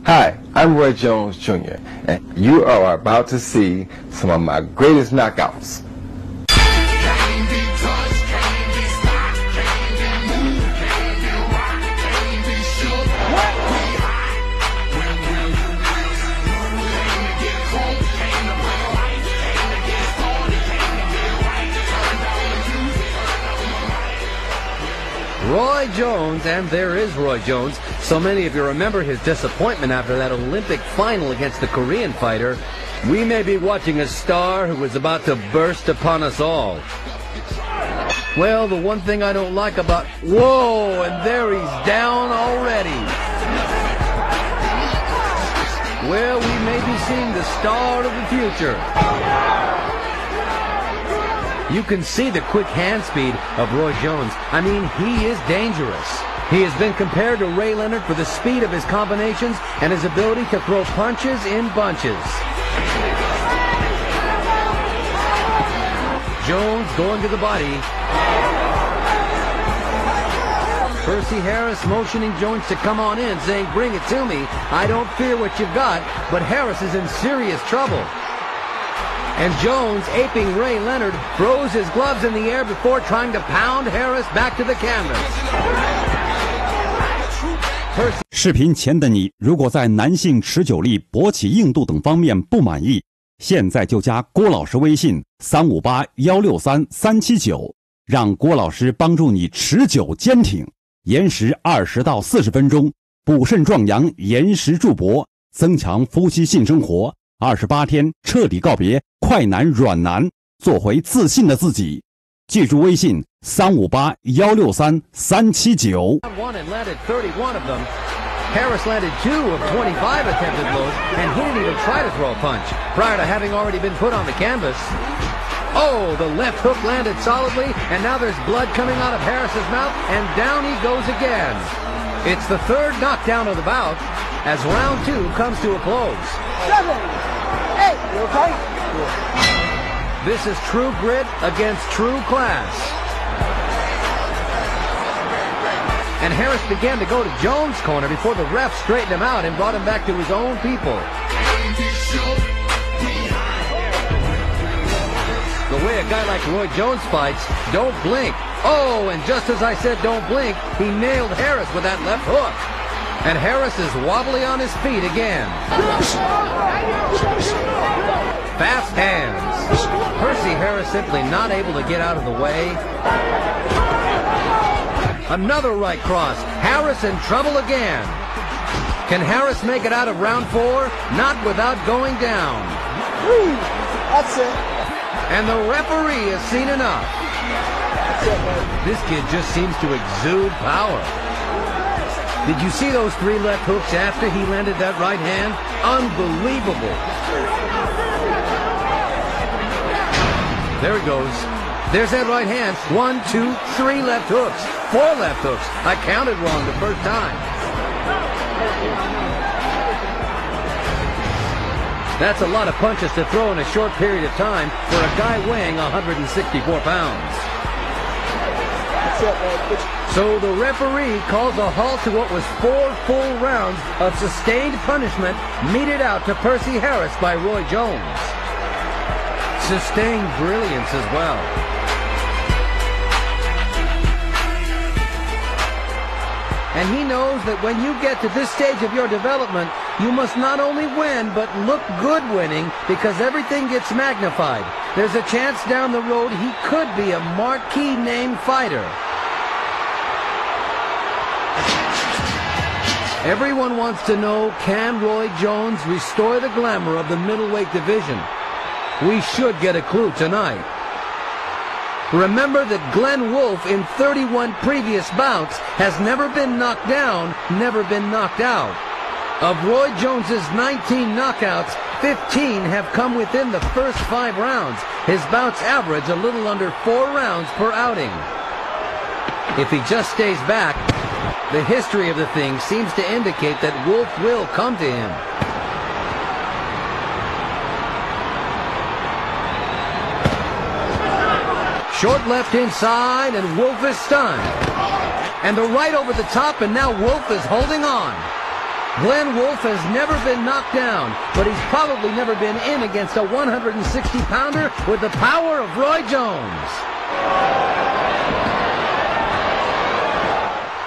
Hi, I'm Roy Jones Jr., and you are about to see some of my greatest knockouts. Roy Jones, and there is Roy Jones. So many of you remember his disappointment after that Olympic final against the Korean fighter. We may be watching a star who is about to burst upon us all. Well, the one thing I don't like about... Whoa, and there he's down already. Well, we may be seeing the star of the future. You can see the quick hand speed of Roy Jones. I mean, he is dangerous. He has been compared to Ray Leonard for the speed of his combinations and his ability to throw punches in bunches. Jones going to the body. Percy Harris motioning Jones to come on in, saying, "Bring it to me. I don't fear what you've got," but Harris is in serious trouble. And Jones, aping Ray Leonard, throws his gloves in the air before trying to pound Harris back to the canvas. 视频前的你，如果在男性持久力、勃起硬度等方面不满意，现在就加郭老师微信358-163-379，让郭老师帮助你持久坚挺，延时20到40分钟，补肾壮阳，延时助勃，增强夫妻性生活。28天彻底告别快男软男，做回自信的自己。记住微信358-163-379。Harris landed 2 of 25 attempted blows, and he didn't even try to throw a punch prior to having already been put on the canvas. Oh, the left hook landed solidly, and now there's blood coming out of Harris's mouth, and down he goes again. It's the third knockdown of the bout as round 2 comes to a close. 7, 8, you okay? This is true grit against true class. And Harris began to go to Jones' corner before the ref straightened him out and brought him back to his own people. The way a guy like Roy Jones fights, don't blink. Oh, and just as I said don't blink, he nailed Harris with that left hook. And Harris is wobbly on his feet again. Fast hands. Percy Harris simply not able to get out of the way. Another right cross. Harris in trouble again. Can Harris make it out of round 4? Not without going down. That's it. And the referee has seen enough. That's it, man. This kid just seems to exude power. Did you see those 3 left hooks after he landed that right hand? Unbelievable. There he goes. There's that right hand. 1, 2, 3 left hooks. 4 left hooks. I counted wrong the first time. That's a lot of punches to throw in a short period of time for a guy weighing 164 pounds. That's it, man. So the referee calls a halt to what was 4 full rounds of sustained punishment meted out to Percy Harris by Roy Jones. Sustained brilliance as well. And he knows that when you get to this stage of your development, you must not only win, but look good winning, because everything gets magnified. There's a chance down the road he could be a marquee name fighter. Everyone wants to know, can Roy Jones restore the glamour of the middleweight division? We should get a clue tonight. Remember that Glenn Wolfe in 31 previous bouts has never been knocked down, never been knocked out. Of Roy Jones's 19 knockouts, 15 have come within the first 5 rounds. His bouts average a little under 4 rounds per outing. If he just stays back, the history of the thing seems to indicate that Wolfe will come to him. Short left inside, and Wolfe is stunned. And the right over the top, and now Wolfe is holding on. Glenn Wolf has never been knocked down, but he's probably never been in against a 160-pounder with the power of Roy Jones.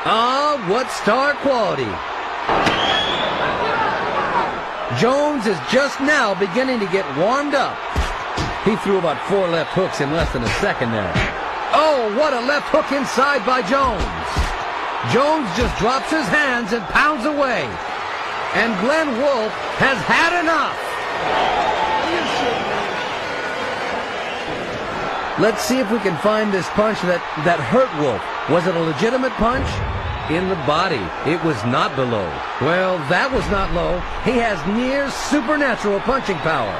Ah, what star quality. Jones is just now beginning to get warmed up. He threw about 4 left hooks in less than a second there. Oh, what a left hook inside by Jones. Jones just drops his hands and pounds away. And Glenn Wolf has had enough. Let's see if we can find this punch that hurt Wolf. Was it a legitimate punch? In the body. It was not below. Well, that was not low. He has near supernatural punching power.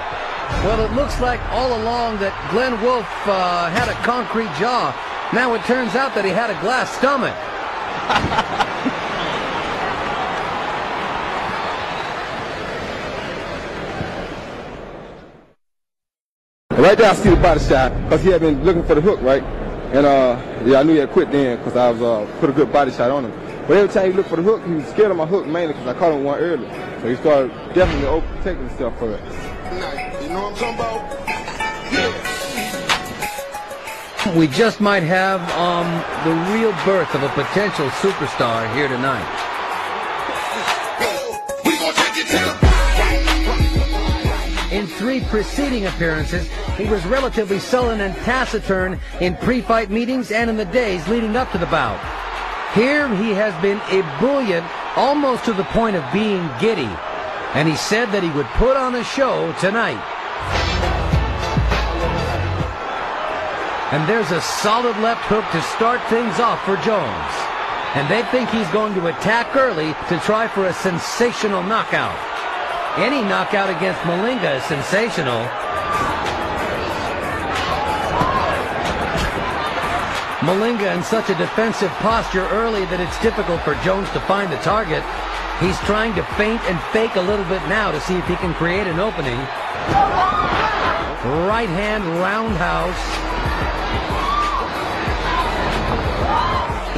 Well, it looks like all along that Glenn Wolf had a concrete jaw. Now it turns out that he had a glass stomach. Right there I see the body shot because he had been looking for the hook, right? And yeah, I knew he had quit then because I was put a good body shot on him. But every time he looked for the hook, he was scared of my hook mainly because I caught him one early. So he started definitely protecting himself for it. You know what I'm talking about? Yeah. We just might have the real birth of a potential superstar here tonight. In 3 preceding appearances, he was relatively sullen and taciturn in pre-fight meetings and in the days leading up to the bout. Here he has been ebullient almost to the point of being giddy, and he said that he would put on a show tonight. And there's a solid left hook to start things off for Jones. And they think he's going to attack early to try for a sensational knockout. Any knockout against Malinga is sensational. Malinga in such a defensive posture early that it's difficult for Jones to find the target. He's trying to feint and fake a little bit now to see if he can create an opening. Right hand roundhouse.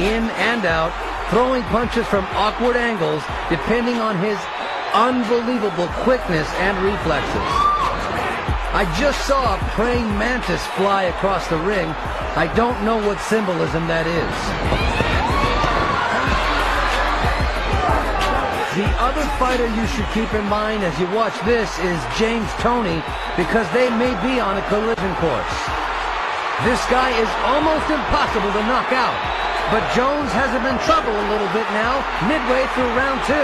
In and out, throwing punches from awkward angles depending on his unbelievable quickness and reflexes. I just saw a praying mantis fly across the ring. I don't know what symbolism that is. The other fighter you should keep in mind as you watch this is James Toney, because they may be on a collision course. This guy is almost impossible to knock out, but Jones has him in trouble a little bit now, midway through round 2.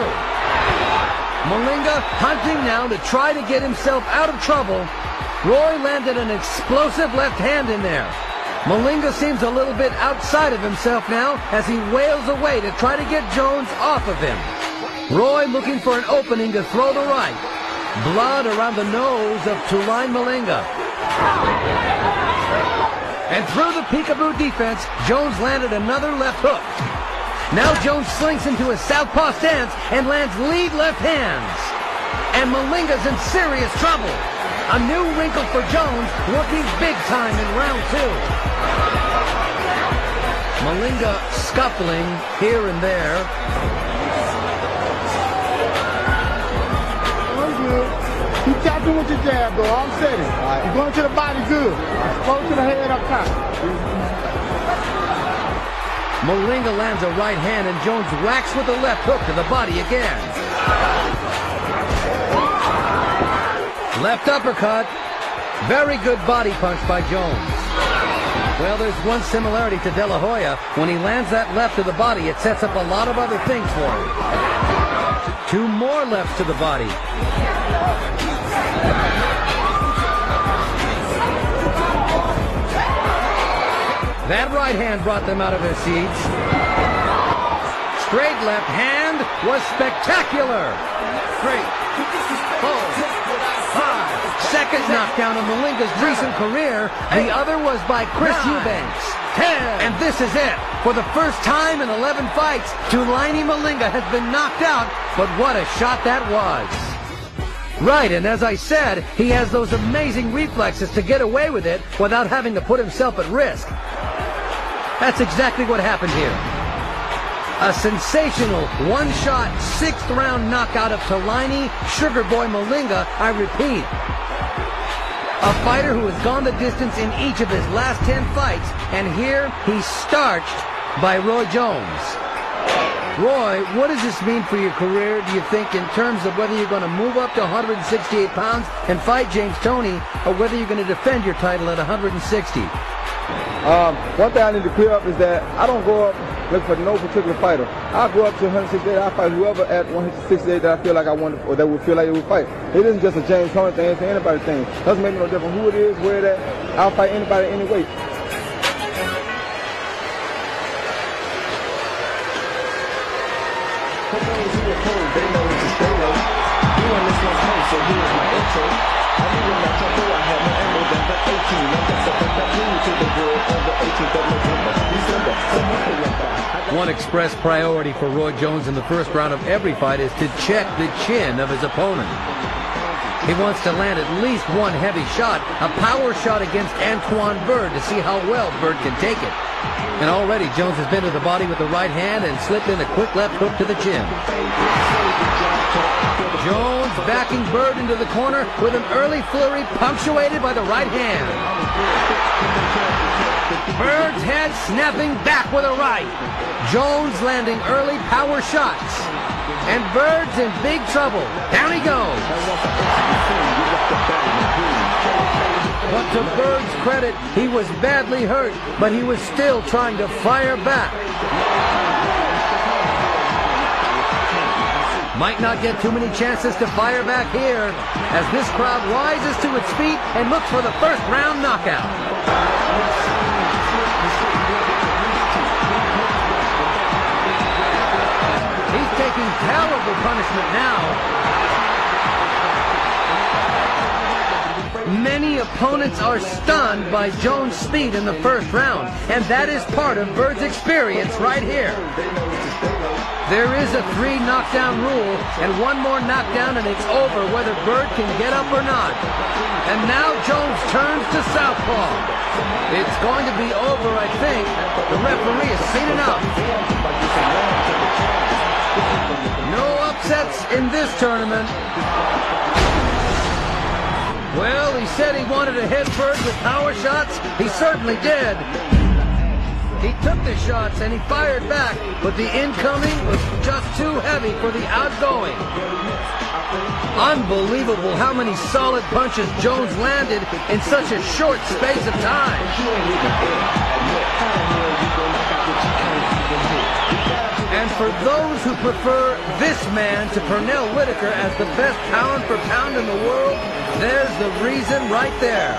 Malinga hunting now to try to get himself out of trouble. Roy landed an explosive left hand in there. Malinga seems a little bit outside of himself now as he wails away to try to get Jones off of him. Roy looking for an opening to throw the right. Blood around the nose of Tuline Malinga. And through the peekaboo defense, Jones landed another left hook. Now Jones slinks into a southpaw stance and lands lead left hands. And Malinga's in serious trouble. A new wrinkle for Jones, working big time in round 2. Malinga scuffling here and there. Keep tapping with your jab, though. I'm steady. You're going to the body good. Close to the head up top. Malinga lands a right hand, and Jones whacks with a left hook to the body again. Left uppercut. Very good body punch by Jones. Well, there's one similarity to De La Hoya. When he lands that left to the body, it sets up a lot of other things for him. 2 more lefts to the body. That right hand brought them out of their seats. Straight left hand was spectacular. 3, 4, 5. Second knockdown of Malinga's recent career. The other was by Chris Eubanks. 10. And this is it. For the first time in 11 fights, Tuline Malinga has been knocked out. But what a shot that was. Right, and as I said, he has those amazing reflexes to get away with it without having to put himself at risk. That's exactly what happened here. A sensational one-shot, sixth-round knockout of Talini Sugar Boy Malinga, I repeat. A fighter who has gone the distance in each of his last 10 fights, and here he's starched by Roy Jones. Roy, what does this mean for your career, do you think, in terms of whether you're going to move up to 168 pounds and fight James Toney, or whether you're going to defend your title at 160? One thing I need to clear up is that I don't go up looking for no particular fighter. I'll go up to 168. I'll fight whoever at 168 that I feel like I want, or that would feel like it would fight. It isn't just a James Toney thing, it's an anybody thing. Doesn't make me no difference who it is, where it at. I'll fight anybody any weight. For those who are cold, they know it's a stay-low. You on this one's home, so here's my intro. I knew when I jumped through, I had no ammo than the 18. I guess I think that blew to the world on the 18th of November, December. One express priority for Roy Jones in the first round of every fight is to check the chin of his opponent. He wants to land at least one heavy shot, a power shot against Antoine Bird to see how well Bird can take it. And already Jones has been to the body with the right hand and slipped in a quick left hook to the chin. Jones backing Bird into the corner with an early flurry punctuated by the right hand. Bird's head snapping back with a right. Jones landing early power shots. And Bird's in big trouble. Down he goes. But to Bird's credit, he was badly hurt, but he was still trying to fire back. Might not get too many chances to fire back here, as this crowd rises to its feet and looks for the first round knockout. He's taking terrible punishment now. Many opponents are stunned by Jones' speed in the first round, and that is part of Bird's experience right here. There is a 3 knockdown rule, and one more knockdown and it's over whether Bird can get up or not. And now Jones turns to southpaw. It's going to be over, I think. The referee has seen enough. No upsets in this tournament. Well, he said he wanted to hit Bird with power shots. He certainly did. He took the shots and he fired back, but the incoming was just too heavy for the outgoing. Unbelievable how many solid punches Jones landed in such a short space of time. And for those who prefer this man to Pernell Whitaker as the best pound for pound in the world, there's the reason right there.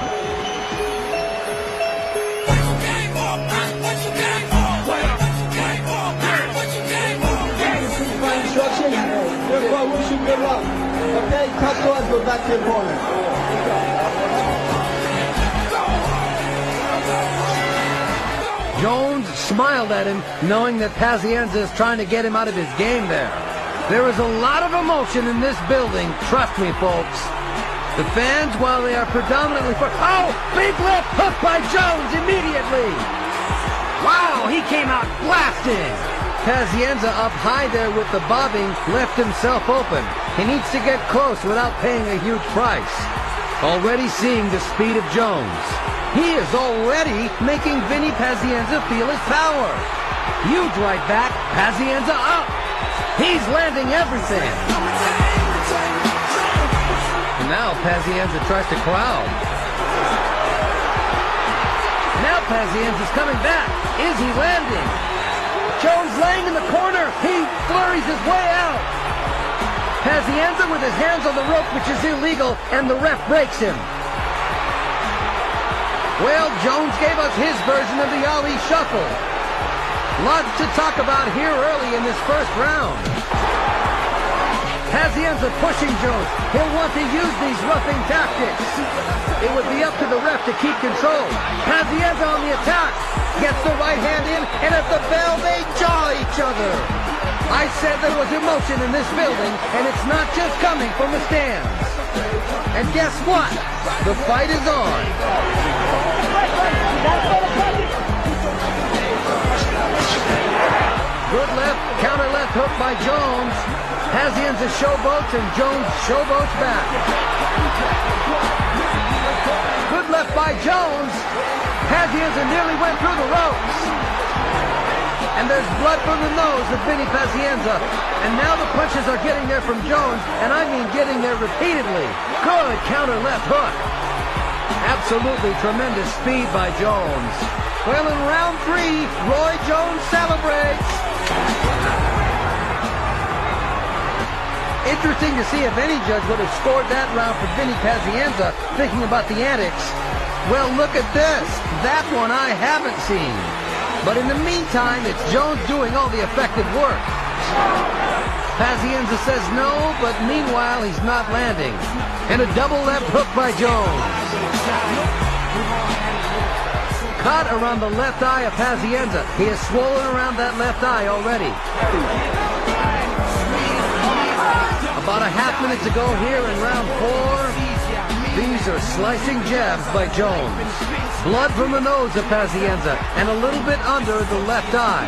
Wish you good luck. Okay, cut yours, go back to your corner. Jones smiled at him, knowing that Pazienza is trying to get him out of his game there. There is a lot of emotion in this building, trust me, folks. The fans, while they are predominantly for... Oh! Big left hook by Jones immediately! Wow, he came out blasting! Pazienza up high there with the bobbing left himself open. He needs to get close without paying a huge price. Already seeing the speed of Jones. He is already making Vinny Pazienza feel his power. Huge right back, Pazienza up. He's landing everything. And now Pazienza tries to crowd. Now Pazienza's coming back. Is he landing? Jones laying in the corner. He flurries his way out. Pazienza with his hands on the rope, which is illegal, and the ref breaks him. Well, Jones gave us his version of the Ali Shuffle. Lots to talk about here early in this first round. Pazienza pushing Jones. He'll want to use these roughing tactics. It would be up to the ref to keep control. Pazienza on the attack. Gets the right hand in, and at the bell, they jaw each other. I said there was emotion in this building, and it's not just coming from the stands. And guess what? The fight is on. Good left, counter left hook by Jones. Pazienza showboats and Jones showboats back. Good left by Jones. Pazienza nearly went through the ropes. And there's blood from the nose of Vinny Pazienza. And now the punches are getting there from Jones, and I mean getting there repeatedly. Good counter left hook. Absolutely tremendous speed by Jones. Well, in round 3, Roy Jones celebrates. Interesting to see if any judge would have scored that round for Vinny Pazienza, thinking about the antics. Well, look at this. That one I haven't seen. But in the meantime, it's Jones doing all the effective work. Pazienza says no, but meanwhile, he's not landing. And a double left hook by Jones. Cut around the left eye of Pazienza. He is swollen around that left eye already. About a half minute to go here in round 4. These are slicing jabs by Jones. Blood from the nose of Pazienza and a little bit under the left eye.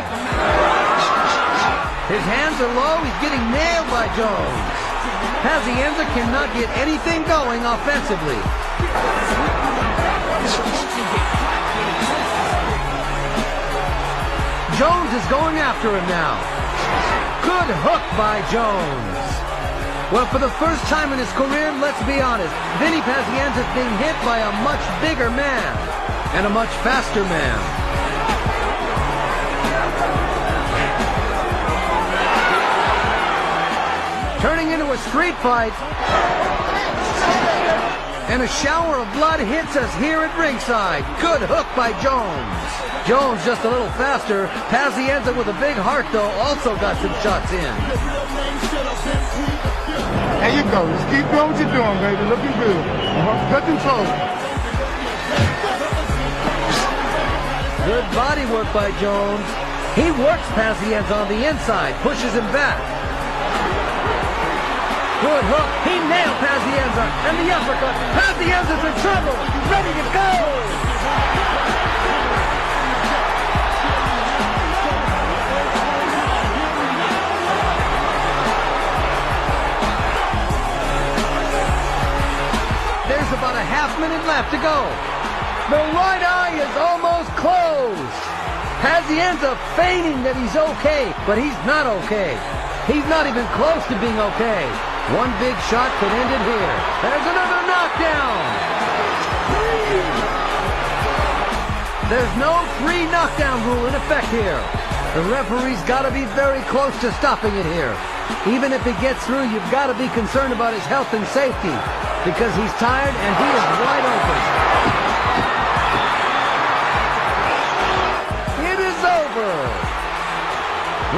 His hands are low. He's getting nailed by Jones. Pazienza cannot get anything going offensively. Jones is going after him now. Good hook by Jones. Well, for the first time in his career, let's be honest, Vinny Pazienza is being hit by a much bigger man and a much faster man. Turning into a street fight. And a shower of blood hits us here at ringside. Good hook by Jones. Jones just a little faster. Pazienza with a big heart, though, also got some shots in. There you go. Just keep doing what you're doing, baby. Looking good. Good control. Good body work by Jones. He works Pazienza on the inside, pushes him back. Good hook. He nailed Pazienza. And the uppercut. Pazienza's in trouble. Ready to go. There's about a half minute left to go. The right eye is almost closed. Pazienza feigning that he's okay, but he's not okay. He's not even close to being okay. One big shot could end it here. There's another knockdown. There's no 3 knockdown rule in effect here. The referee's got to be very close to stopping it here. Even if he gets through, you've got to be concerned about his health and safety because he's tired and he is wide open. It is over.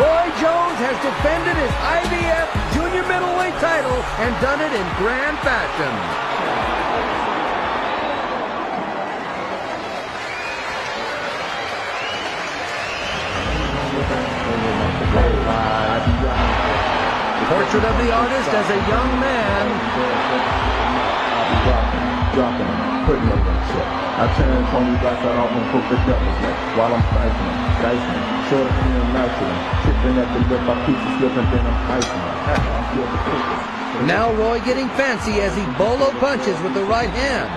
Roy Jones has defended his IBF junior middleweight title and done it in grand fashion. Portrait of the artist as a young man. Dropping him, putting him in shit. I turned Tony Blackout off and cooked the devil's neck while I'm slicing him, dicing him, short of him, knifing him, chipping at the lip, I keep the slipping, then I'm icing him. Now Roy getting fancy as he bolo punches with the right hand.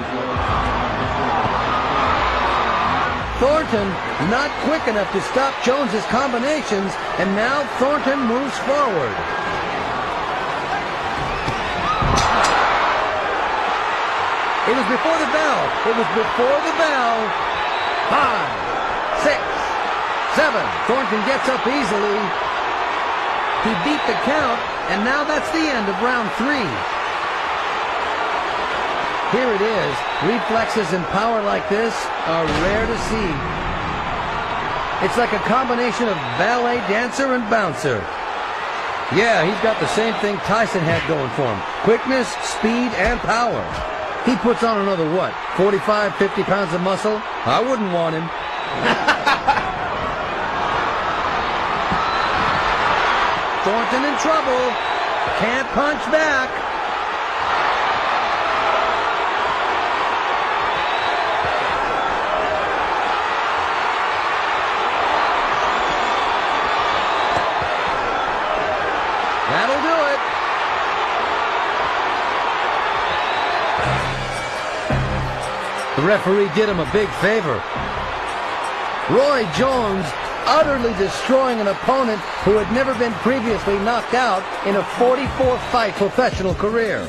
Thornton not quick enough to stop Jones's combinations, and now Thornton moves forward. It was before the bell. It was before the bell. 5, 6, 7. Thornton gets up easily. He beat the count, and now that's the end of round 3. Here it is. Reflexes and power like this are rare to see. It's like a combination of ballet dancer and bouncer. Yeah, he's got the same thing Tyson had going for him. Quickness, speed, and power. He puts on another, what, 45, 50 pounds of muscle? I wouldn't want him. Thornton in trouble. Can't punch back. That'll do it. The referee did him a big favor. Roy Jones utterly destroying an opponent who had never been previously knocked out in a 44-fight professional career.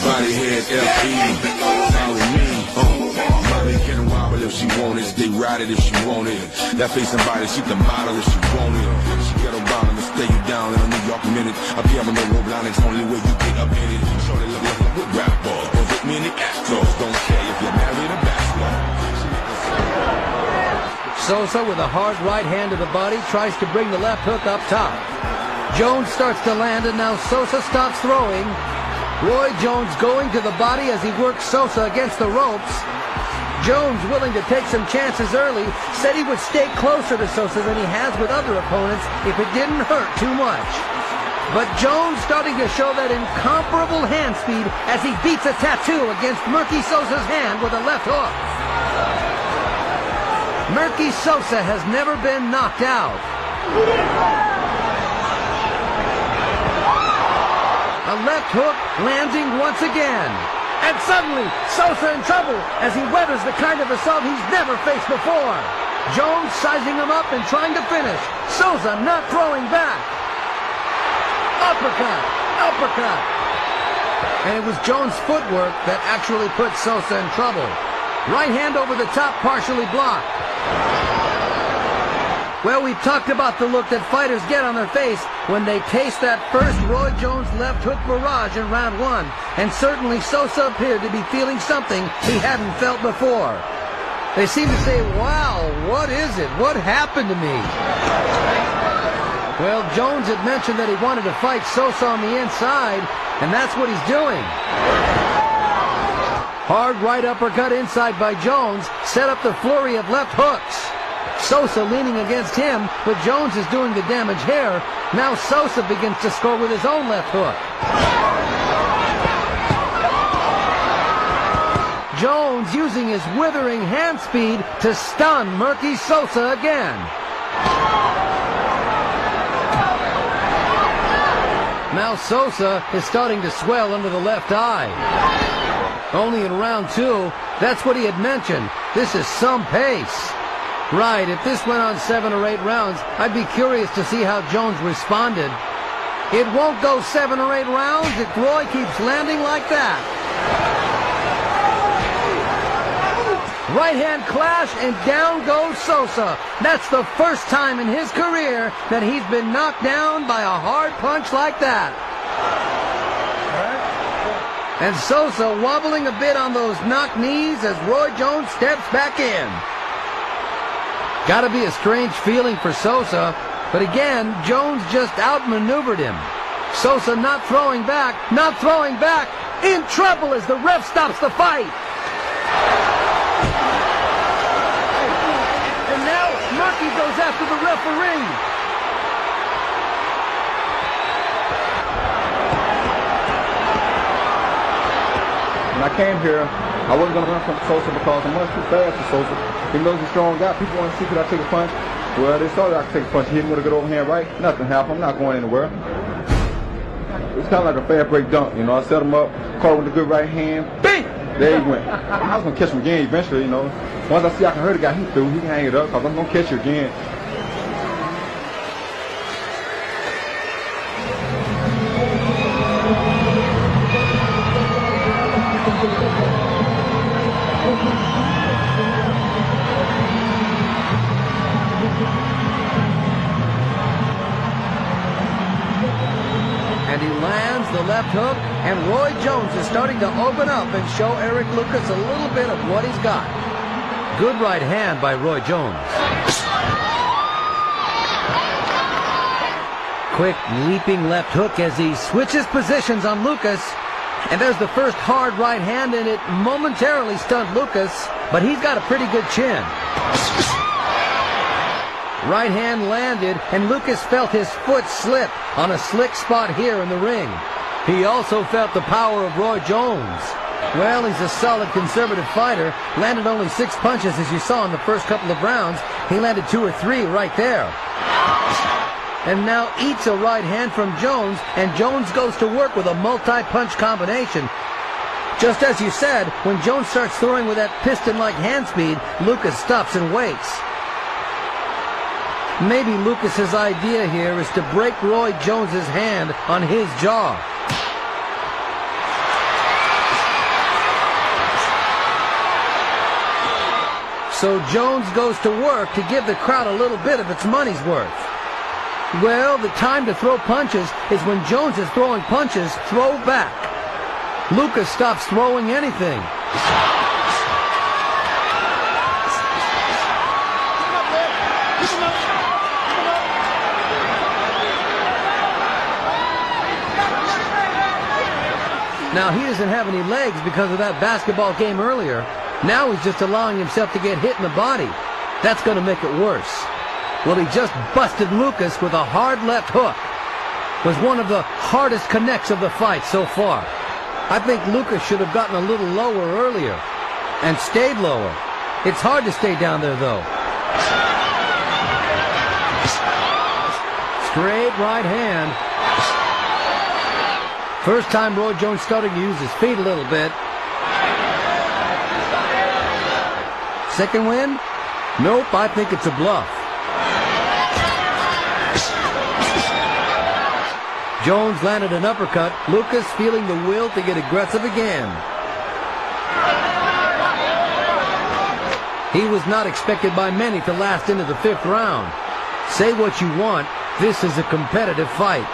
Body head LP, follow me. Mommy can wobble if she want it. Stay ride it if she want it. That face and body, she can model if she want it. She get a bottom and stay you down in a New York minute. Up here with no rope line, it's only way you get up in it. Shorty look like a good rap ball. Or hit me in the Astros. Don't care if you're married or bachelor. Sosa with a hard right hand to the body tries to bring the left hook up top. Jones starts to land and now Sosa stops throwing. Roy Jones going to the body as he works Sosa against the ropes. Jones, willing to take some chances early, said he would stay closer to Sosa than he has with other opponents if it didn't hurt too much. But Jones starting to show that incomparable hand speed as he beats a tattoo against Murky Sosa's hand with a left hook. Murky Sosa has never been knocked out. A left hook landing once again. And suddenly, Sosa in trouble as he weathers the kind of assault he's never faced before. Jones sizing him up and trying to finish. Sosa not throwing back. Uppercut, uppercut. And it was Jones' footwork that actually put Sosa in trouble. Right hand over the top, partially blocked. Well, we've talked about the look that fighters get on their face when they taste that first Roy Jones left hook barrage in round one. And certainly Sosa appeared to be feeling something he hadn't felt before. They seem to say, wow, what is it? What happened to me? Well, Jones had mentioned that he wanted to fight Sosa on the inside, and that's what he's doing. Hard right uppercut inside by Jones set up the flurry of left hooks. Sosa leaning against him, but Jones is doing the damage here. Now Sosa begins to score with his own left hook. Jones using his withering hand speed to stun Murky Sosa again. Now Sosa is starting to swell under the left eye. Only in round two, that's what he had mentioned. This is some pace. Right, if this went on 7 or 8 rounds, I'd be curious to see how Jones responded. It won't go 7 or 8 rounds if Roy keeps landing like that. Right hand clash and down goes Sosa. That's the first time in his career that he's been knocked down by a hard punch like that. And Sosa wobbling a bit on those knock knees as Roy Jones steps back in. Gotta be a strange feeling for Sosa, but again, Jones just outmaneuvered him. Sosa not throwing back, in trouble as the ref stops the fight. And now Murky goes after the referee. When I came here, I wasn't going to run from Sosa because I'm much too fast for Sosa. Even though he's a strong guy, people want to see could I take a punch. Well, they saw that I could take a punch. He hit me with a good overhand right. Nothing happened. I'm not going anywhere. It's kind of like a fast break dunk, you know. I set him up, caught him with a good right hand. Bing! There he went. I was going to catch him again eventually, you know. Once I see I can hurt a guy, he threw. He can hang it up because I'm going to catch you again. And he lands the left hook, and Roy Jones is starting to open up and show Eric Lucas a little bit of what he's got. Good right hand by Roy Jones. Quick leaping left hook as he switches positions on Lucas. And there's the first hard right hand, and it momentarily stunned Lucas, but he's got a pretty good chin. Right hand landed, and Lucas felt his foot slip on a slick spot here in the ring. He also felt the power of Roy Jones. Well, he's a solid conservative fighter. Landed only 6 punches, as you saw in the first couple of rounds. He landed 2 or 3 right there. And now eats a right hand from Jones, and Jones goes to work with a multi-punch combination. Just as you said, when Jones starts throwing with that piston-like hand speed, Lucas stops and waits. Maybe Lucas's idea here is to break Roy Jones's hand on his jaw. So Jones goes to work to give the crowd a little bit of its money's worth. Well, the time to throw punches is when Jones is throwing punches, throw back. Lucas stops throwing anything. Now, he doesn't have any legs because of that basketball game earlier. Now he's just allowing himself to get hit in the body. That's going to make it worse. Well, he just busted Lucas with a hard left hook. It was one of the hardest connects of the fight so far. I think Lucas should have gotten a little lower earlier and stayed lower. It's hard to stay down there, though. Straight right hand. First time Roy Jones starting to use his feet a little bit. Second win? Nope, I think it's a bluff. Jones landed an uppercut. Lucas feeling the will to get aggressive again. He was not expected by many to last into the 5th round. Say what you want, this is a competitive fight.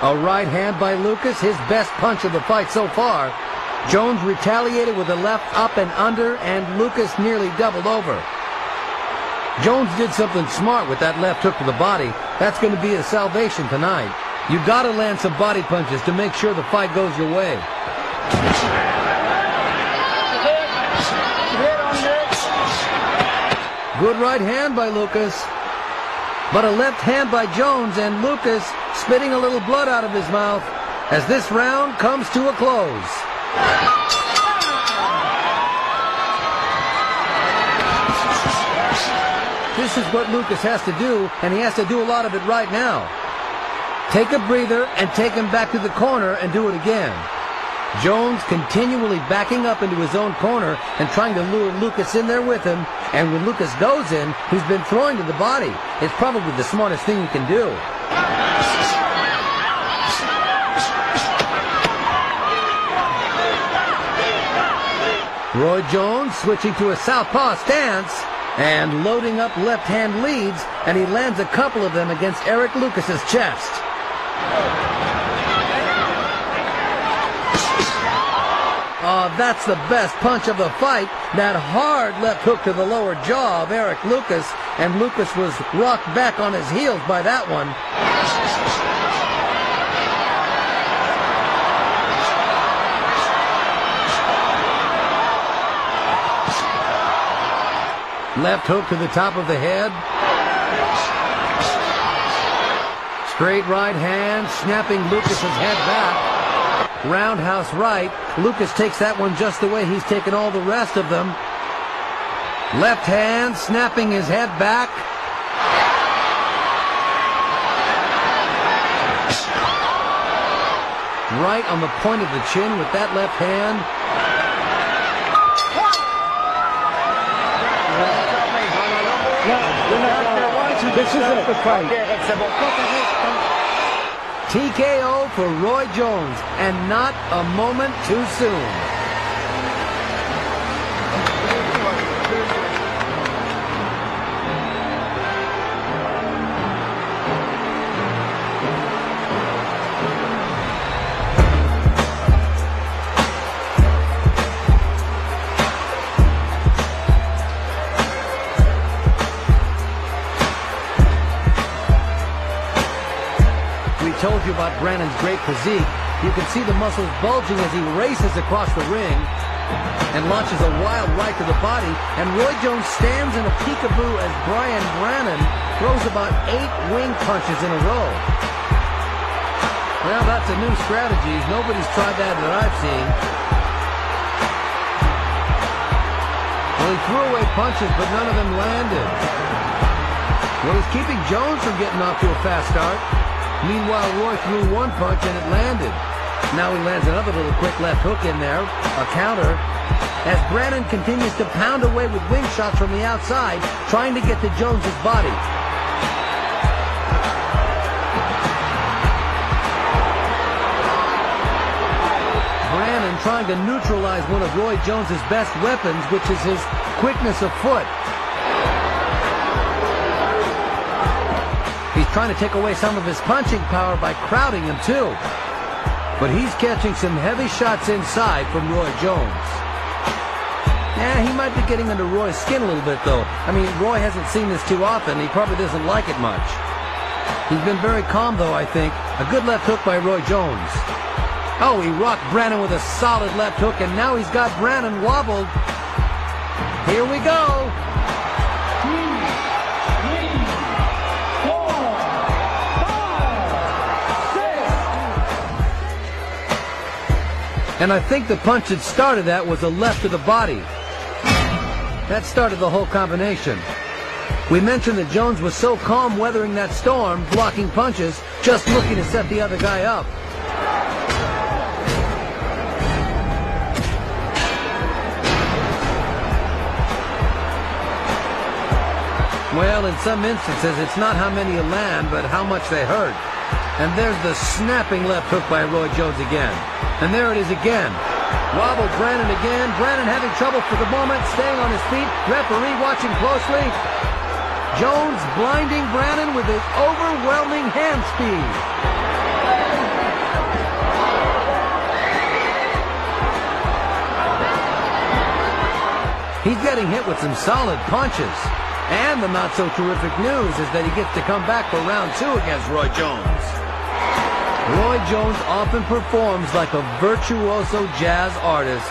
A right hand by Lucas, his best punch of the fight so far. Jones retaliated with a left up and under, and Lucas nearly doubled over. Jones did something smart with that left hook to the body. That's going to be his salvation tonight. You got to land some body punches to make sure the fight goes your way. Good right hand by Lucas. But a left hand by Jones, and Lucas spitting a little blood out of his mouth as this round comes to a close. This is what Lucas has to do, and he has to do a lot of it right now. Take a breather and take him back to the corner and do it again. Jones continually backing up into his own corner and trying to lure Lucas in there with him. And when Lucas goes in, he's been throwing to the body. It's probably the smartest thing he can do. Roy Jones switching to a southpaw stance and loading up left hand leads, and he lands a couple of them against Eric Lucas's chest. That's the best punch of the fight. That hard left hook to the lower jaw of Eric Lucas, and Lucas was rocked back on his heels by that one. Left hook to the top of the head. Straight right hand, snapping Lucas's head back. Roundhouse right. Lucas takes that one just the way he's taken all the rest of them. Left hand, snapping his head back. Right on the point of the chin with that left hand. This is it. The fight. TKO for Roy Jones, and not a moment too soon. Told you about Brannon's great physique. You can see the muscles bulging as he races across the ring. and launches a wild right to the body, and Roy Jones stands in a peekaboo as Brian Brannan throws about 8 wing punches in a row. Well, that's a new strategy. Nobody's tried that I've seen. Well, he threw away punches, but none of them landed. Well, he's keeping Jones from getting off to a fast start. Meanwhile, Roy threw one punch and it landed. Now he lands another little quick left hook in there, a counter, as Brannan continues to pound away with wing shots from the outside, trying to get to Jones's body. Brannan trying to neutralize one of Roy Jones's best weapons, which is his quickness of foot. He's trying to take away some of his punching power by crowding him too. But he's catching some heavy shots inside from Roy Jones. Yeah, he might be getting under Roy's skin a little bit, though. I mean, Roy hasn't seen this too often. He probably doesn't like it much. He's been very calm, though, I think. A good left hook by Roy Jones. Oh, he rocked Brannan with a solid left hook, and now he's got Brannan wobbled. Here we go. 2, 3, 4, 5, 6. And I think the punch that started that was a left to the body. That started the whole combination. We mentioned that Jones was so calm weathering that storm, blocking punches, just looking to set the other guy up. Well, in some instances, it's not how many you land, but how much they hurt. And there's the snapping left hook by Roy Jones again. And there it is again. Wobbled Brannan again. Brannan having trouble for the moment, staying on his feet. Referee watching closely. Jones blinding Brannan with his overwhelming hand speed. He's getting hit with some solid punches. And the not-so-terrific news is that he gets to come back for round 2 against Roy Jones. Roy Jones often performs like a virtuoso jazz artist,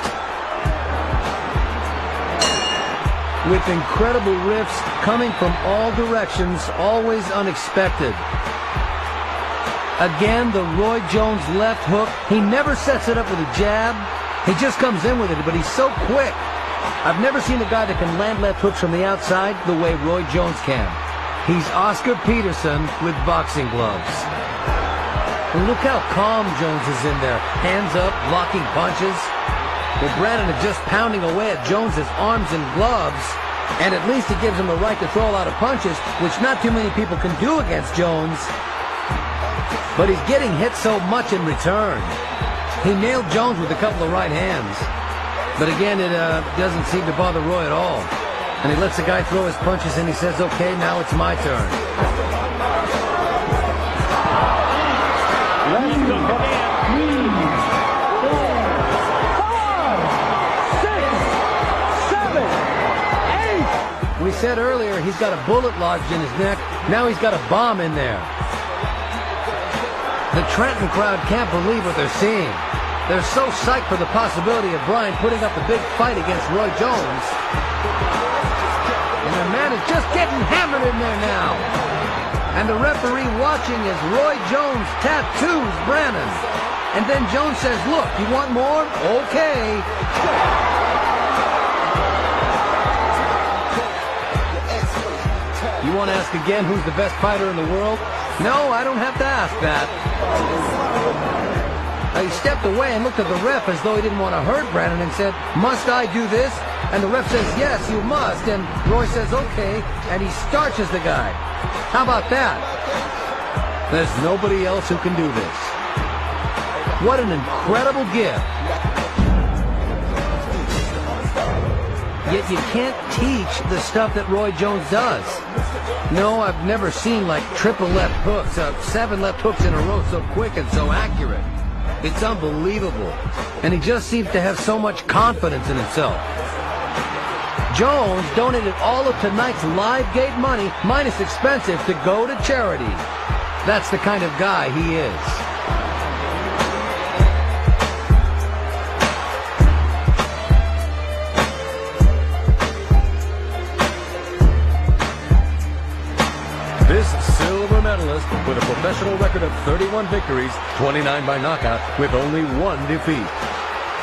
with incredible riffs coming from all directions, always unexpected. Again, the Roy Jones left hook. He never sets it up with a jab. He just comes in with it, but he's so quick. I've never seen a guy that can land left hooks from the outside the way Roy Jones can. He's Oscar Peterson with boxing gloves. And look how calm Jones is in there. Hands up, blocking punches. Well, Brannan is just pounding away at Jones's arms and gloves, and at least it gives him the right to throw a lot of punches, which not too many people can do against Jones. But he's getting hit so much in return. He nailed Jones with a couple of right hands. But again, it doesn't seem to bother Roy at all. And he lets the guy throw his punches and he says, okay, now it's my turn. Let's go. 3, 4, 5, 6, 7, 8. We said earlier he's got a bullet lodged in his neck. Now he's got a bomb in there. The Trenton crowd can't believe what they're seeing. They're so psyched for the possibility of Brian putting up a big fight against Roy Jones. And the man is just getting hammered in there now. And the referee watching as Roy Jones tattoos Brannan. And then Jones says, look, you want more? Okay. You want to ask again who's the best fighter in the world? No, I don't have to ask that. He stepped away and looked at the ref as though he didn't want to hurt Brannan and said, must I do this? And the ref says, yes, you must. And Roy says, okay, and he starches the guy. How about that? There's nobody else who can do this. What an incredible gift. Yet you can't teach the stuff that Roy Jones does. No, I've never seen like triple left hooks, 7 left hooks in a row so quick and so accurate. It's unbelievable. And he just seems to have so much confidence in himself. Jones donated all of tonight's live gate money, minus expensive, to go to charity. That's the kind of guy he is. with a professional record of 31 victories, 29 by knockout, with only 1 defeat.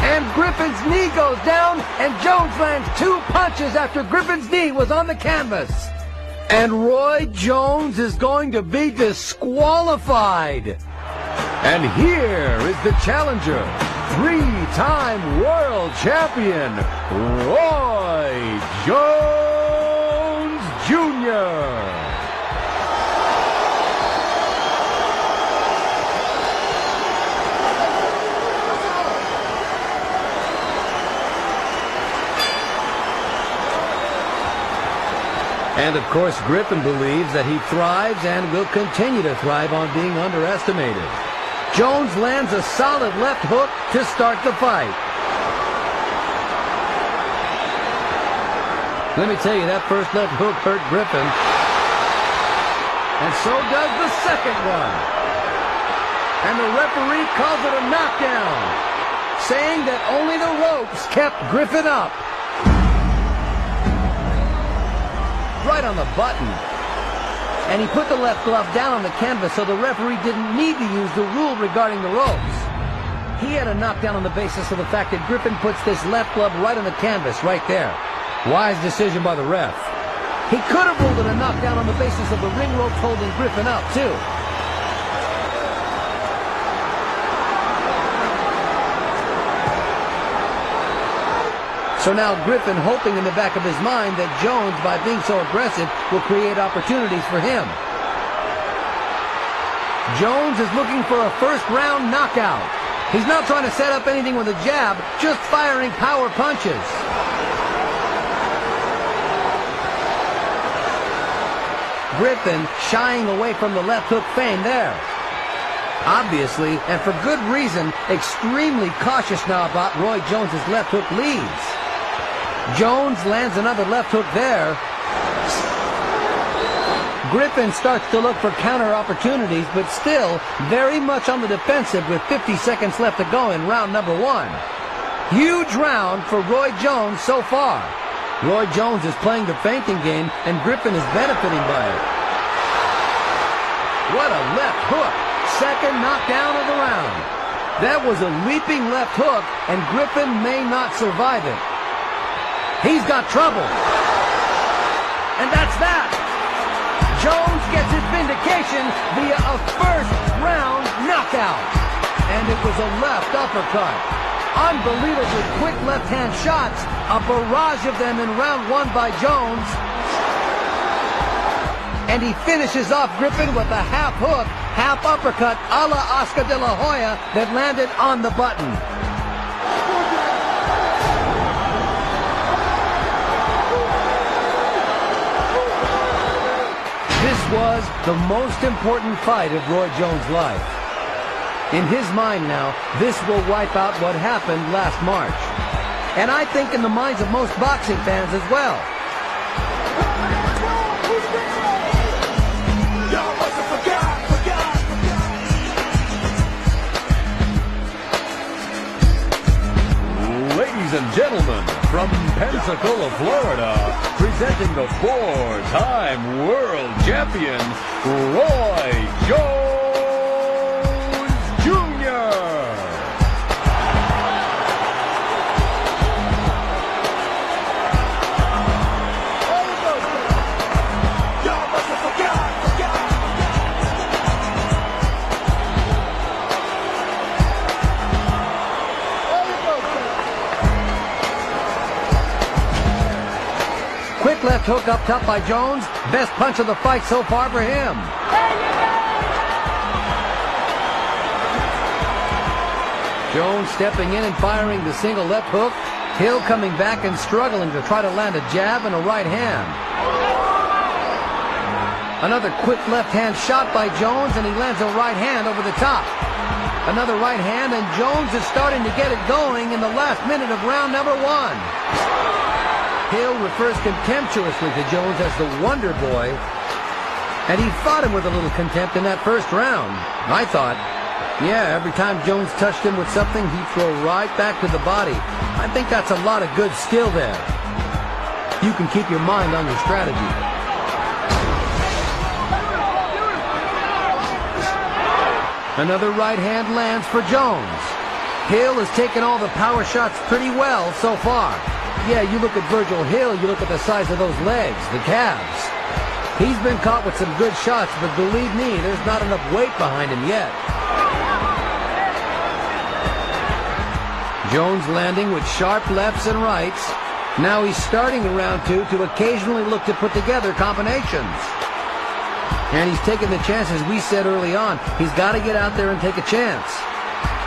And Griffin's knee goes down, and Jones lands 2 punches after Griffin's knee was on the canvas. And Roy Jones is going to be disqualified. And here is the challenger, 3-time world champion, Roy Jones Jr. And of course, Griffin believes that he thrives and will continue to thrive on being underestimated. Jones lands a solid left hook to start the fight. Let me tell you, that first left hook hurt Griffin. And so does the second one. And the referee calls it a knockdown, saying that only the ropes kept Griffin up. Right on the button. And he put the left glove down on the canvas so the referee didn't need to use the rule regarding the ropes. He had a knockdown on the basis of the fact that Griffin puts this left glove right on the canvas, right there. Wise decision by the ref. He could have ruled it a knockdown on the basis of the ring ropes holding Griffin up, too. So now Griffin, hoping in the back of his mind that Jones, by being so aggressive, will create opportunities for him. Jones is looking for a first-round knockout. He's not trying to set up anything with a jab, just firing power punches. Griffin shying away from the left hook feint there. Obviously, and for good reason, extremely cautious now about Roy Jones's left hook leads. Jones lands another left hook there. Griffin starts to look for counter opportunities, but still very much on the defensive with 50 seconds left to go in round number 1. Huge round for Roy Jones so far. Roy Jones is playing the feinting game, and Griffin is benefiting by it. What a left hook. Second knockdown of the round. That was a leaping left hook, and Griffin may not survive it. He's got trouble. And that's that. Jones gets his vindication via a first-round knockout. And it was a left uppercut. Unbelievably quick left-hand shots. A barrage of them in round 1 by Jones. And he finishes off Griffin with a half hook, half uppercut a la Oscar de la Hoya that landed on the button. This was the most important fight of Roy Jones' life. In his mind now, this will wipe out what happened last March. And I think in the minds of most boxing fans as well. Ladies and gentlemen, from Pensacola, Florida, presenting the 4-time world champion, Roy Jones Jr. Quick left hook up top by Jones. Best punch of the fight so far for him. Jones stepping in and firing the single left hook. Hill coming back and struggling to try to land a jab and a right hand. Another quick left hand shot by Jones, and he lands a right hand over the top. Another right hand, and Jones is starting to get it going in the last minute of round number 1. Hill refers contemptuously to Jones as the Wonder Boy, and he fought him with a little contempt in that first round. I thought, yeah, every time Jones touched him with something, he'd throw right back to the body. I think that's a lot of good skill there. You can keep your mind on your strategy. Another right hand lands for Jones. Hill has taken all the power shots pretty well so far. Yeah, you look at Virgil Hill, you look at the size of those legs, the calves. He's been caught with some good shots, but believe me, there's not enough weight behind him yet. Jones landing with sharp lefts and rights. Now he's starting in round 2 to occasionally look to put together combinations. And he's taking the chances we said early on. He's got to get out there and take a chance.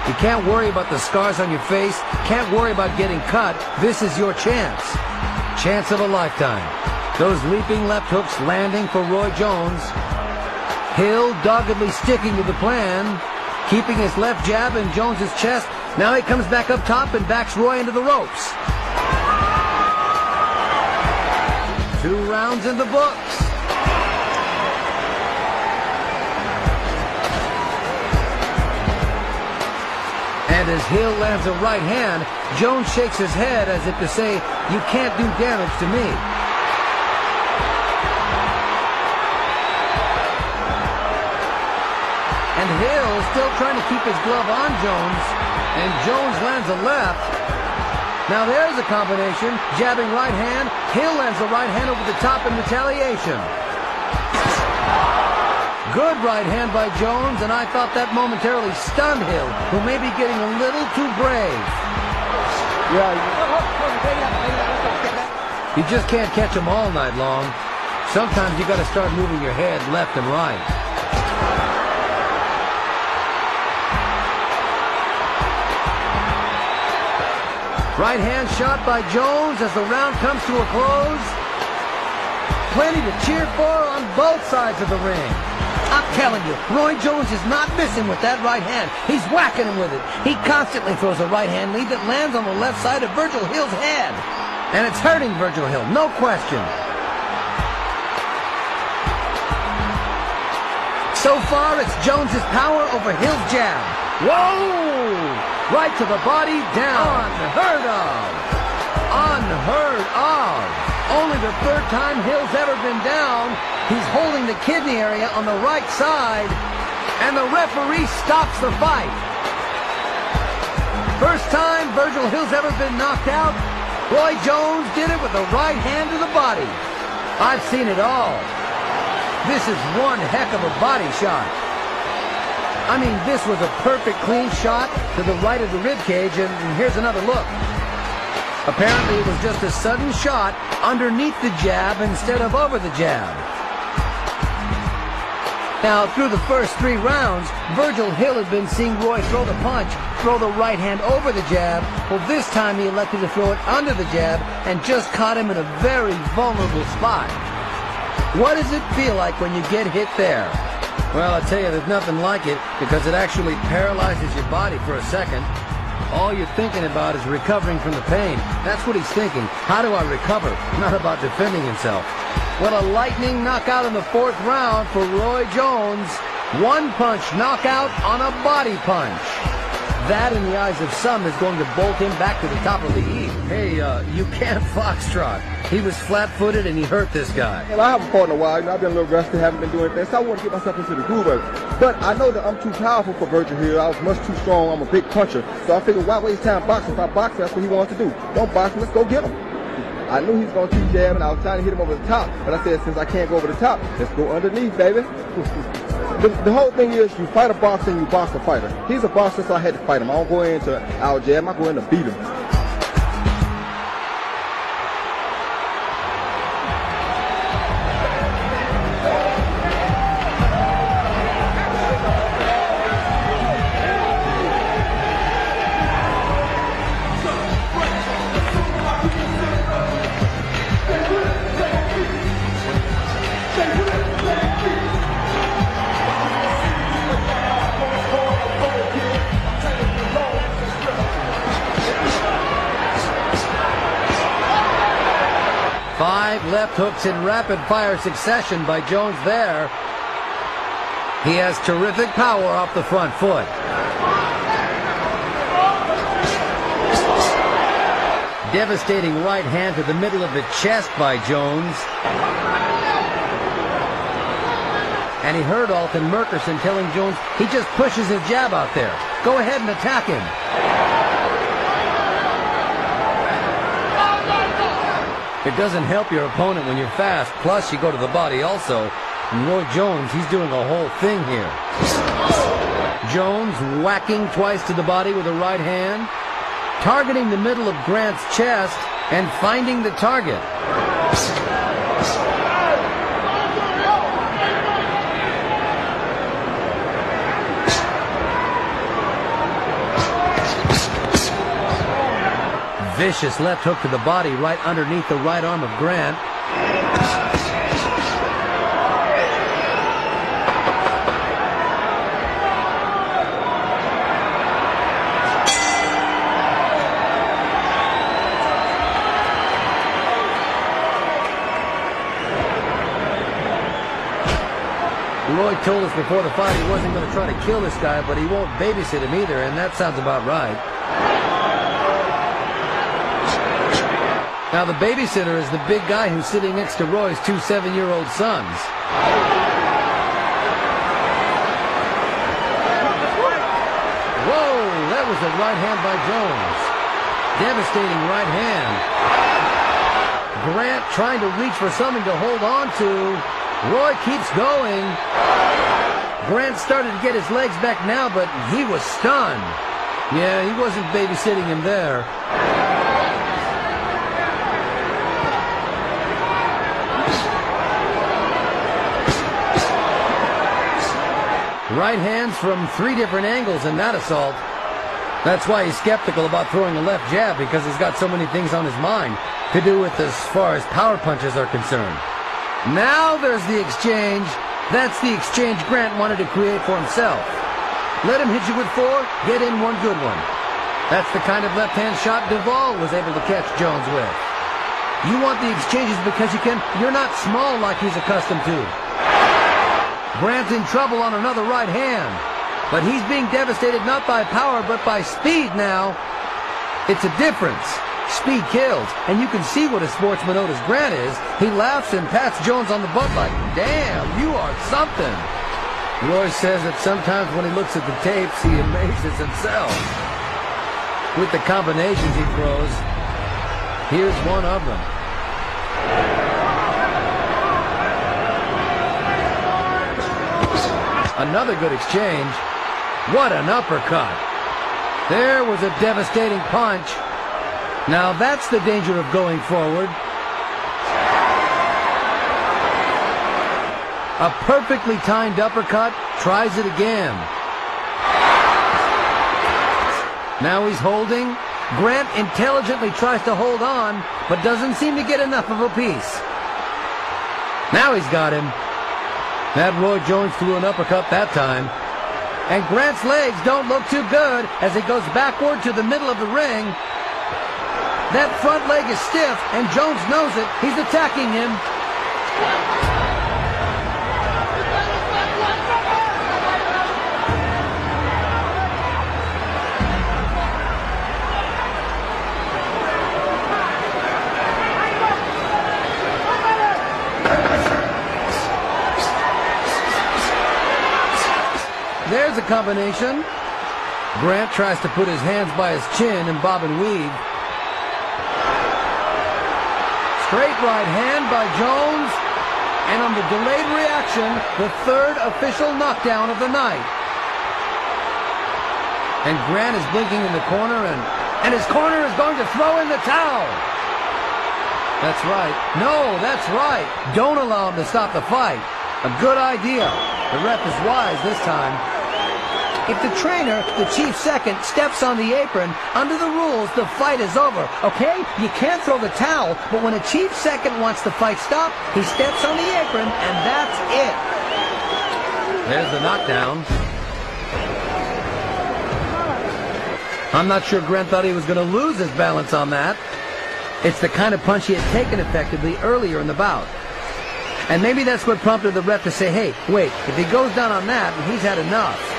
You can't worry about the scars on your face. Can't worry about getting cut. This is your chance. Chance of a lifetime. Those leaping left hooks landing for Roy Jones. Hill doggedly sticking to the plan, keeping his left jab in Jones's chest. Now he comes back up top and backs Roy into the ropes. 2 rounds in the books. And as Hill lands a right hand, Jones shakes his head as if to say, you can't do damage to me. And Hill still trying to keep his glove on Jones, and Jones lands a left. Now there's a combination, jabbing right hand. Hill lands a right hand over the top in retaliation. Good right hand by Jones, and I thought that momentarily stunned Hill, who may be getting a little too brave. You just can't catch them all night long. Sometimes you got to start moving your head left and right. Right hand shot by Jones as the round comes to a close. Plenty to cheer for on both sides of the ring. I'm telling you, Roy Jones is not missing with that right hand. He's whacking him with it. He constantly throws a right hand lead that lands on the left side of Virgil Hill's head. And it's hurting Virgil Hill, no question. So far, it's Jones's power over Hill's jab. Whoa! Right to the body, down. Unheard of. Unheard of. Only the 3rd time Hill's ever been down. He's holding the kidney area on the right side, and the referee stops the fight. First time Virgil Hill's ever been knocked out. Roy Jones did it with a right hand to the body. I've seen it all. This is one heck of a body shot. I mean, this was a perfect clean shot to the right of the rib cage, and here's another look. Apparently it was just a sudden shot underneath the jab instead of over the jab. Now, through the first 3 rounds, Virgil Hill had been seeing Roy throw the punch, throw the right hand over the jab. Well, this time he elected to throw it under the jab and just caught him in a very vulnerable spot. What does it feel like when you get hit there? Well, I tell you, there's nothing like it because it actually paralyzes your body for a second. All you're thinking about is recovering from the pain. That's what he's thinking. How do I recover? Not about defending himself. What a lightning knockout in the 4th round for Roy Jones. 1-punch knockout on a body punch. That, in the eyes of some, is going to bolt him back to the top of the heap. Hey, you can't foxtrot. He was flat-footed and he hurt this guy. Well, I haven't fought in a while. You know, I've been a little rusty, haven't been doing anything, so I want to get myself into the groove of it. But I know that I'm too powerful for Virgil Hill. I was much too strong. I'm a big puncher. So I figured, why waste time boxing? If I box, that's what he wants to do. Don't box him, let's go get him. I knew he was going to keep jabbing. I was trying to hit him over the top. But I said, since I can't go over the top, let's go underneath, baby. The whole thing is, you fight a boxer and you box a fighter. He's a boxer, so I had to fight him. I don't go into our jab. I go in to beat him. Left hooks in rapid-fire succession by Jones there. He has terrific power off the front foot. Devastating right hand to the middle of the chest by Jones. And And he heard Alton Merkerson telling Jones he just pushes his jab out there. Go ahead and attack him. It doesn't help your opponent when you're fast, plus you go to the body also. And Roy Jones, he's doing a whole thing here. Jones whacking twice to the body with a right hand, targeting the middle of Grant's chest, and finding the target. Vicious left hook to the body right underneath the right arm of Grant. Roy told us before the fight he wasn't going to try to kill this guy, but he won't babysit him either, and that sounds about right. Now the babysitter is the big guy who's sitting next to Roy's two 7-year-old sons. Whoa, that was a right hand by Jones. Devastating right hand. Grant trying to reach for something to hold on to. Roy keeps going. Grant started to get his legs back now, but he was stunned. Yeah, he wasn't babysitting him there. Right hands from 3 different angles in that assault. That's why he's skeptical about throwing a left jab, because he's got so many things on his mind to do with as far as power punches are concerned. Now there's the exchange. That's the exchange Grant wanted to create for himself. Let him hit you with 4, get in one good one. That's the kind of left-hand shot Duvall was able to catch Jones with. You want the exchanges because you're not small like he's accustomed to. Grant's in trouble on another right hand, but he's being devastated not by power but by speed now. It's a difference. Speed kills, and you can see what a sportsman Otis Grant is. He laughs and pats Jones on the butt like, damn, you are something. Roy says that sometimes when he looks at the tapes, he amazes himself. With the combinations he throws, here's one of them. Another good exchange. What an uppercut. There was a devastating punch. Now that's the danger of going forward. A perfectly timed uppercut. Tries it again. Now he's holding. Grant intelligently tries to hold on, but doesn't seem to get enough of a piece. Now he's got him. That Roy Jones threw an uppercut that time. And Grant's legs don't look too good as he goes backward to the middle of the ring. That front leg is stiff, and Jones knows it. He's attacking him. There's a combination. Grant tries to put his hands by his chin and bob and weave. Straight right hand by Jones. And on the delayed reaction, the 3rd official knockdown of the night. And Grant is blinking in the corner, and his corner is going to throw in the towel. That's right. No, that's right. Don't allow him to stop the fight. A good idea. The ref is wise this time. If the trainer, the chief second, steps on the apron, under the rules, the fight is over, okay? You can't throw the towel, but when a chief second wants the fight stopped, he steps on the apron, and that's it. There's the knockdown. I'm not sure Grant thought he was going to lose his balance on that. It's the kind of punch he had taken effectively earlier in the bout. And maybe that's what prompted the ref to say, hey, wait, if he goes down on that, he's had enough.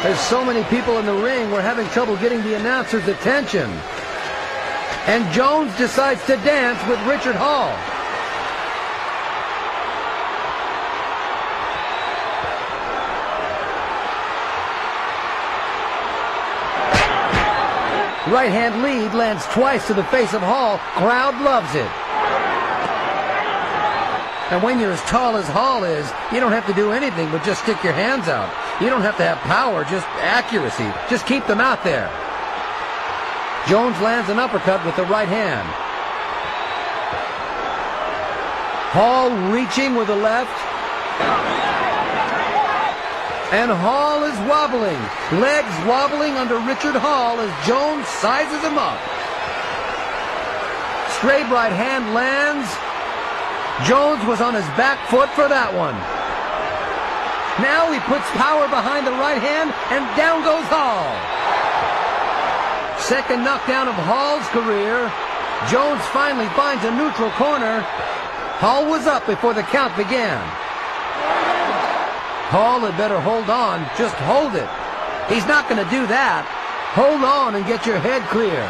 There's so many people in the ring, we're having trouble getting the announcer's attention. And Jones decides to dance with Richard Hall. Right hand lead lands twice to the face of Hall. Crowd loves it. And when you're as tall as Hall is, you don't have to do anything but just stick your hands out. You don't have to have power, just accuracy. Just keep them out there. Jones lands an uppercut with the right hand. Hall reaching with the left. And Hall is wobbling. Legs wobbling under Richard Hall as Jones sizes him up. Straight right hand lands. Jones was on his back foot for that one. Now he puts power behind the right hand, and down goes Hall. Second knockdown of Hall's career. Jones finally finds a neutral corner. Hall was up before the count began. Hall had better hold on. Just hold it. He's not going to do that. Hold on and get your head clear.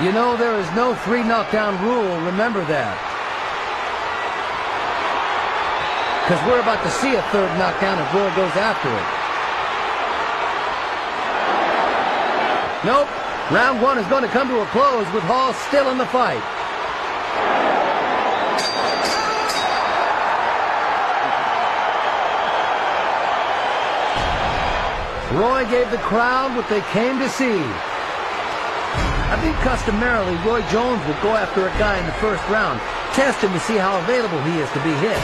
You know, there is no 3 knockdown rule. Remember that. Because we're about to see a 3rd knockdown if Roy goes after it. Nope. Round 1 is going to come to a close with Hall still in the fight. Roy gave the crowd what they came to see. I think customarily Roy Jones would go after a guy in the first round, test him to see how available he is to be hit.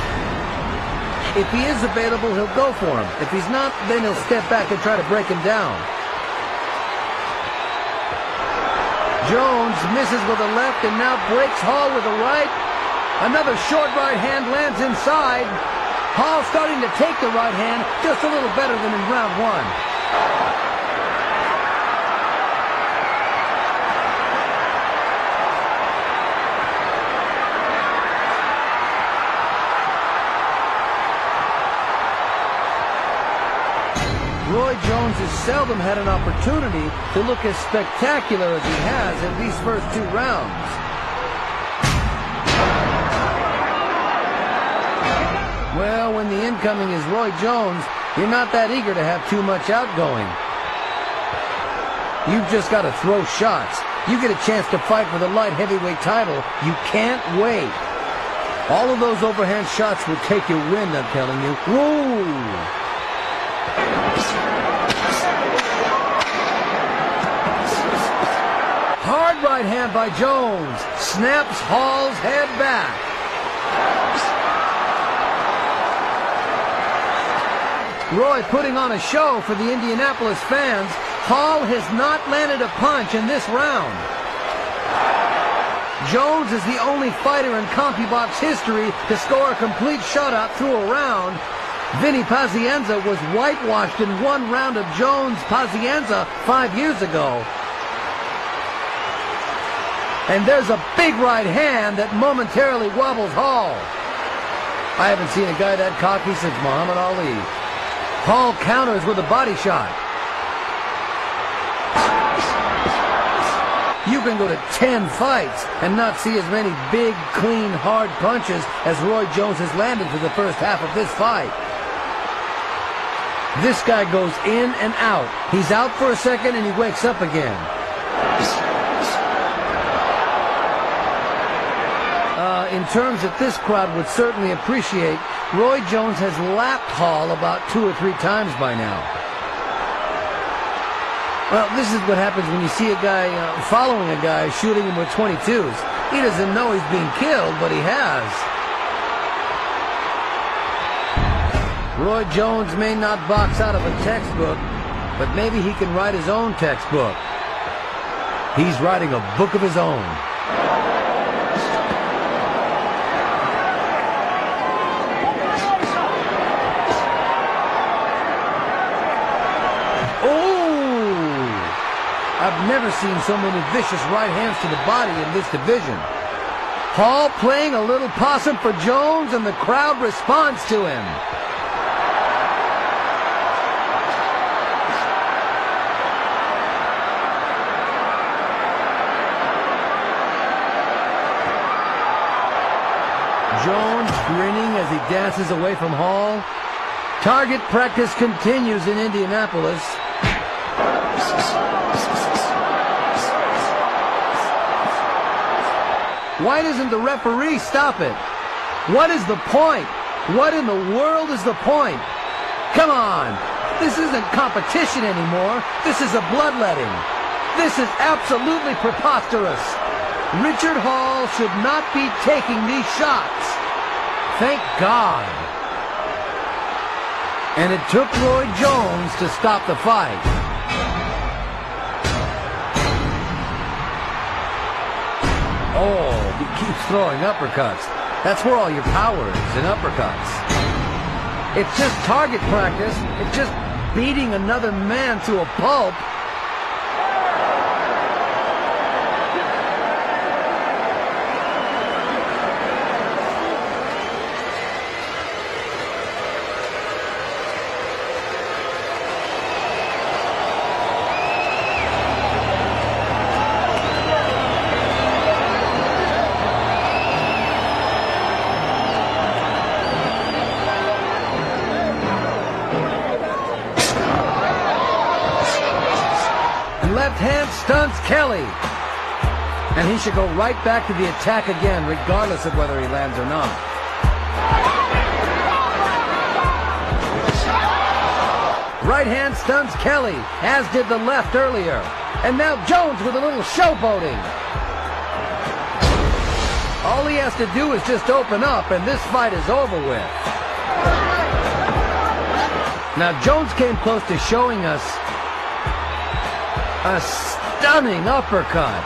If he is available, he'll go for him. If he's not, then he'll step back and try to break him down. Jones misses with a left and now breaks Hall with a right. Another short right hand lands inside. Hall starting to take the right hand just a little better than in round 1. Roy Jones has seldom had an opportunity to look as spectacular as he has in these first 2 rounds. Well, when the incoming is Roy Jones, you're not that eager to have too much outgoing. You've just got to throw shots. You get a chance to fight for the light heavyweight title. You can't wait. All of those overhand shots will take your wind, I'm telling you. Whoa! Hard right hand by Jones. Snaps Hall's head back. Roy putting on a show for the Indianapolis fans. Hall has not landed a punch in this round. Jones is the only fighter in CompuBox history to score a complete shutout through a round. Vinny Pazienza was whitewashed in 1 round of Jones-Pazienza 5 years ago. And there's a big right hand that momentarily wobbles Hall. I haven't seen a guy that cocky since Muhammad Ali. Hall counters with a body shot. You can go to 10 fights and not see as many big, clean, hard punches as Roy Jones has landed for the first half of this fight. This guy goes in and out. He's out for a second and he wakes up again. In terms that this crowd would certainly appreciate, Roy Jones has lapped Hall about 2 or 3 times by now. Well, this is what happens when you see a guy following a guy shooting him with 22s. He doesn't know he's being killed, but he has. Roy Jones may not box out of a textbook, but maybe he can write his own textbook. He's writing a book of his own. I've never seen so many vicious right hands to the body in this division. Hall playing a little possum for Jones, and the crowd responds to him. Jones grinning as he dances away from Hall. Target practice continues in Indianapolis. Why doesn't the referee stop it? What is the point? What in the world is the point? Come on! This isn't competition anymore. This is a bloodletting. This is absolutely preposterous. Richard Hall should not be taking these shots. Thank God. And it took Roy Jones to stop the fight. Oh, he keeps throwing uppercuts. That's where all your power is, in uppercuts. It's just target practice. It's just beating another man to a pulp. Left hand stunts Kelly. And he should go right back to the attack again, regardless of whether he lands or not. Right hand stuns Kelly, as did the left earlier. And now Jones with a little showboating. All he has to do is just open up, and this fight is over with. Now Jones came close to showing us a stunning uppercut.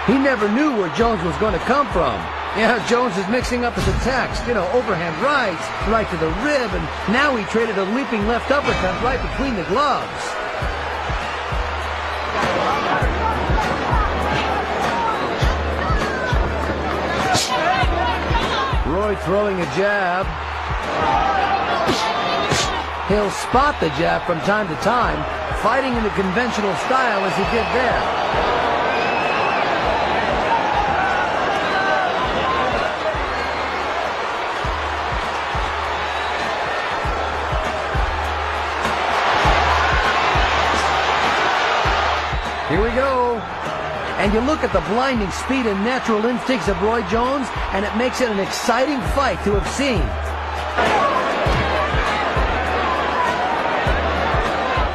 He never knew where Jones was going to come from. Yeah, Jones is mixing up his attacks. You know, overhand rights, right to the rib, and now he traded a leaping left uppercut right between the gloves. Roy throwing a jab. He'll spot the jab from time to time, fighting in the conventional style as he did there. Here we go. And you look at the blinding speed and natural instincts of Roy Jones, and it makes it an exciting fight to have seen.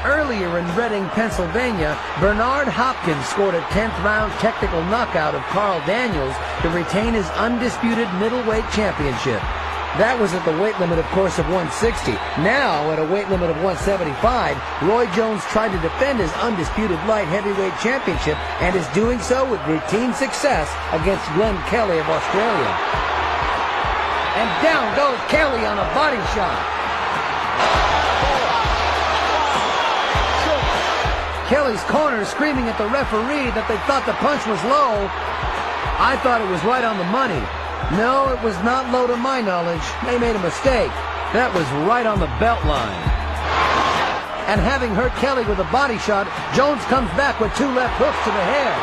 Earlier in Reading, Pennsylvania, Bernard Hopkins scored a 10th round technical knockout of Carl Daniels to retain his undisputed middleweight championship. That was at the weight limit, of course, of 160. Now, at a weight limit of 175, Roy Jones tried to defend his undisputed light heavyweight championship and is doing so with routine success against Glenn Kelly of Australia. And down goes Kelly on a body shot. Kelly's corner screaming at the referee that they thought the punch was low. I thought it was right on the money. No, it was not low to my knowledge. They made a mistake. That was right on the belt line. And having hurt Kelly with a body shot, Jones comes back with 2 left hooks to the head.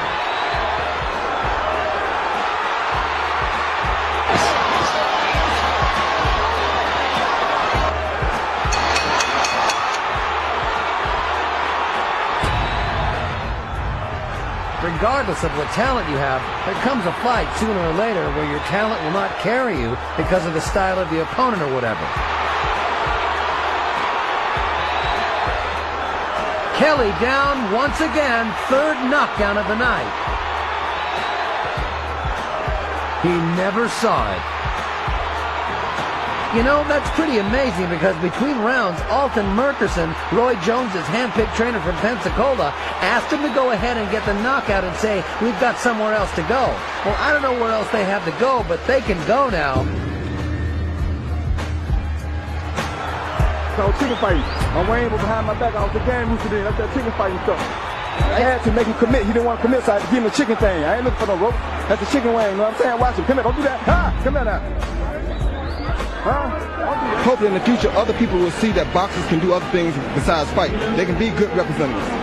Regardless of what talent you have, there comes a fight sooner or later where your talent will not carry you because of the style of the opponent or whatever. Kelly down once again, 3rd knockdown of the night. He never saw it. You know, that's pretty amazing because between rounds, Alton Merkerson, Roy Jones' handpicked trainer from Pensacola, asked him to go ahead and get the knockout and say, we've got somewhere else to go. Well, I don't know where else they have to go, but they can go now. So chicken fight. My Wayne was behind my back. I was the game who's today. That's that chicken fighting stuff. I had to make him commit. He didn't want to commit, so I had to give him a chicken thing. I ain't looking for no rope. That's a chicken wing, you know what I'm saying? Watch him. Come here, don't do that. Come here now. Hopefully in the future, other people will see that boxers can do other things besides fight. They can be good representatives.